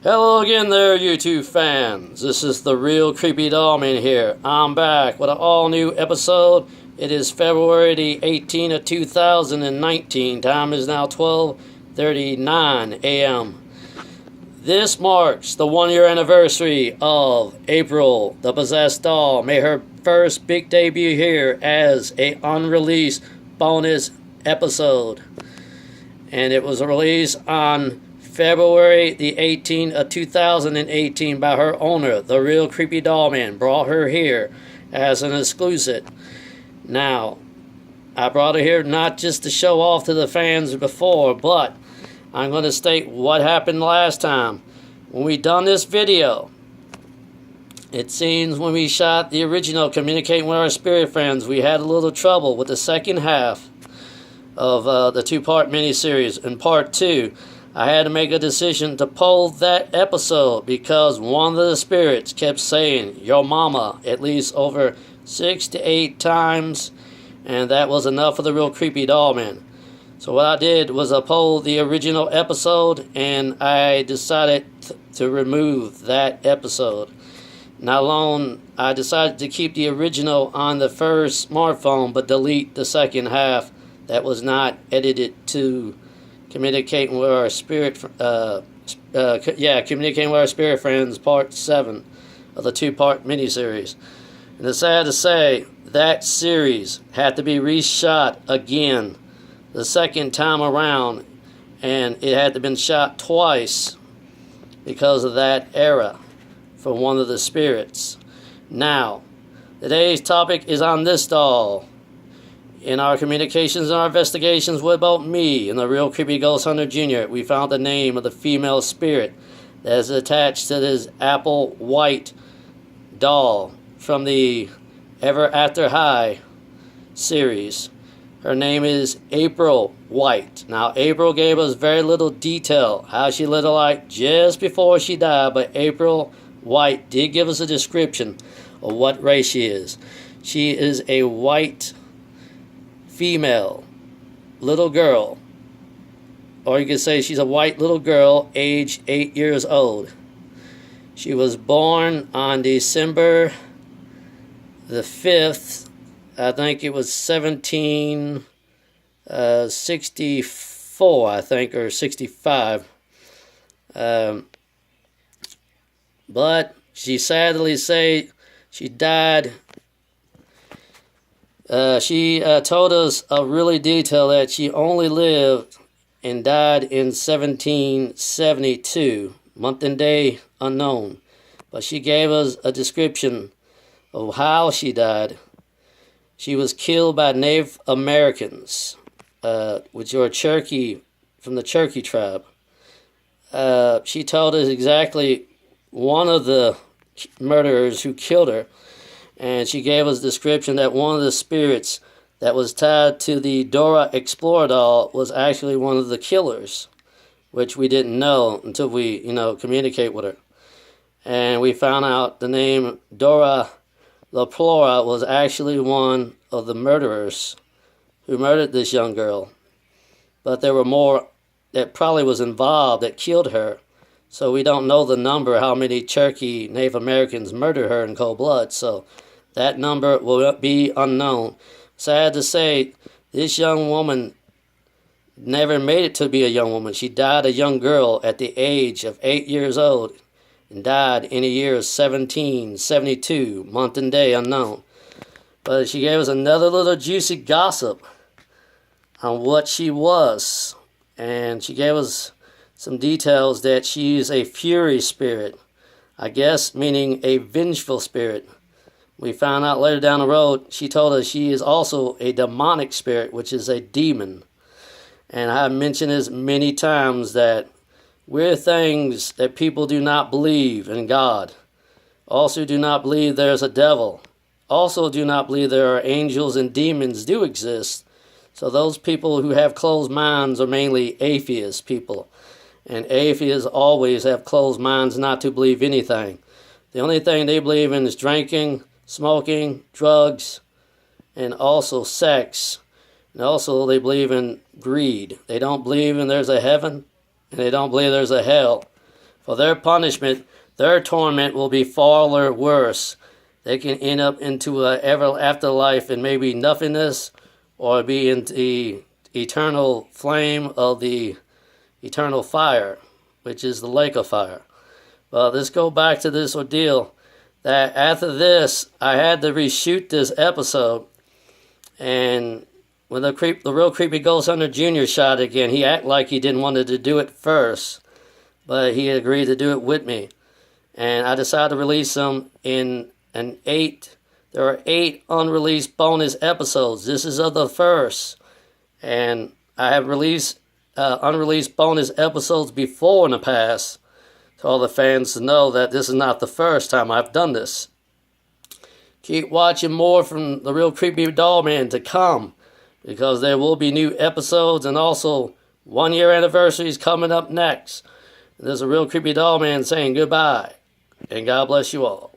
Hello again there, YouTube fans. This is the real Creepy Dollman here. I'm back with an all-new episode. It is February the 18th of 2019. Time is now 12:39 a.m. This marks the one-year anniversary of April, the Possessed Doll, made her first big debut here as a unreleased bonus episode. And it was released on February the 18th of 2018 by her owner, the real Creepy Dollman. Brought her here as an exclusive. Now, I brought her here not just to show off to the fans before, but I'm going to state what happened last time. When we done this video, it seems when we shot the original Communicating with Our Spirit Friends, we had a little trouble with the second half of the two-part miniseries. In part 2, I had to make a decision to pull that episode because one of the spirits kept saying, "Your mama," at least over 6 to 8 times, and that was enough for the real Creepy Dollman. So what I did was I pulled the original episode, and I decided to remove that episode. Not alone, I decided to keep the original on the first smartphone, but delete the second half that was not edited to Communicating with Our Spirit, Communicating with Our Spirit Friends, Part 7 of the two-part miniseries. And it's sad to say, that series had to be reshot again the second time around, and it had to been shot twice because of that error for one of the spirits. Now, today's topic is on this doll. In our communications and our investigations, what about me and the real Creepy Ghost Hunter Jr., we found the name of the female spirit that is attached to this apple white doll from the Ever After High series. Her name is April White. Now, April gave us very little detail how she lit a light just before she died, but April White did give us a description of what race she is. She is a white female little girl, or you could say she's a white little girl, age 8 years old. She was born on December the 5th, I think it was 1764, I think, or 65. But she sadly say she died. She told us a really detail that she only lived and died in 1772, month and day unknown. But she gave us a description of how she died. She was killed by Native Americans, which are Cherokee, from the Cherokee tribe. She told us exactly one of the murderers who killed her. And she gave us a description that one of the spirits that was tied to the Dora Explorer doll was actually one of the killers, which we didn't know until we, communicate with her. And we found out the name Dora Lapleura was actually one of the murderers who murdered this young girl. But there were more that probably was involved that killed her. So we don't know the number, how many Cherokee Native Americans murdered her in cold blood. So that number will be unknown. Sad to say, this young woman never made it to be a young woman. She died a young girl at the age of 8 years old and died in the year 1772, month and day unknown. But she gave us another little juicy gossip on what she was. And she gave us some details that she is a fury spirit, I guess meaning a vengeful spirit. We found out later down the road, she told us she is also a demonic spirit, which is a demon. And I have mentioned this many times that we're things that people do not believe in God. Also do not believe there's a devil. Also do not believe there are angels and demons do exist. So those people who have closed minds are mainly atheist people. And atheists always have closed minds not to believe anything. The only thing they believe in is drinking, smoking, drugs, and also sex. And also they believe in greed. They don't believe in there's a heaven, and they don't believe there's a hell. For their punishment, their torment will be far worse. They can end up into a ever afterlife in maybe nothingness, or be in the eternal flame of the eternal fire, which is the lake of fire. Well, let's go back to this ordeal. That after this, I had to reshoot this episode, and when the real creepy ghost hunter Junior shot again, he acted like he didn't want to do it first, but he agreed to do it with me, and I decided to release them in there are 8 unreleased bonus episodes. This is of the first, and I have released unreleased bonus episodes before in the past, to all the fans to know that this is not the first time I've done this. Keep watching more from the Real Creepy Doll Man to come, because there will be new episodes, and also 1-year anniversaries coming up next. There's a Real Creepy Doll Man saying goodbye, and God bless you all.